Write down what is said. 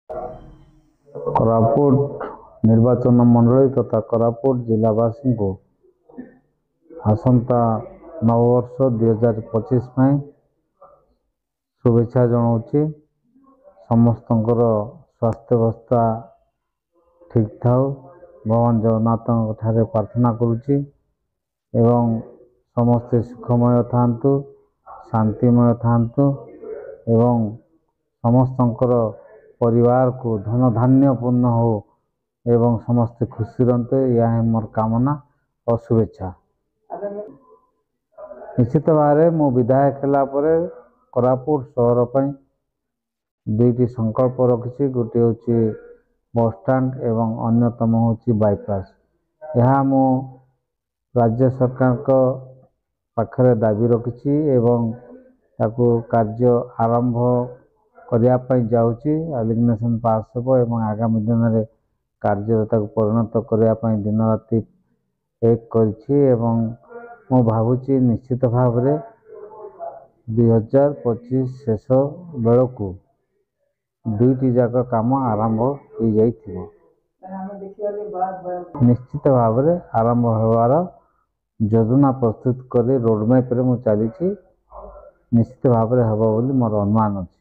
कोरापुट निर्वाचन मंडली तथा कोरापुट जिलावासी को आसंता नववर्ष 2025 में शुभेच्छा जनाऊँगी। समस्त स्वास्थ्य अवस्था ठीक थाउ भगवान जगन्नाथ ठारे प्रार्थना करुच्ची एवं समस्ते सुखमय थांतु शांतिमय थांतु एवं समस्तंकर परिवार को धन धान्य पूर्ण हो एवं समस्ते खुशी रहते यह है मोर कामना और शुभेच्छा। निश्चित भाव मु विधायक है कोरापुट सहर पर दुईटी संकल्प रखी गोटे हूँ बसस्टाण्ड एवं अन्यतम हूँ बाईपास। यह मु राज्य सरकार को पाखरे दाबी रखी एवं ताकू कार्य आरंभ करने जाऊँगी। एलिमिनेशन पास हो एवं आगामी दिन में कार्य परिणत करने दिन राति एक एवं मु भावुची निश्चित भाव 2025 शेष बेलू दुईटी जाक काम आरंभ हो जाइथिबो। निश्चित भाव आरंभ होवार योजना प्रस्तुत कर रोडमैप रे मु चली निश्चित भाव हम बोली मोर अनुमान अच्छी।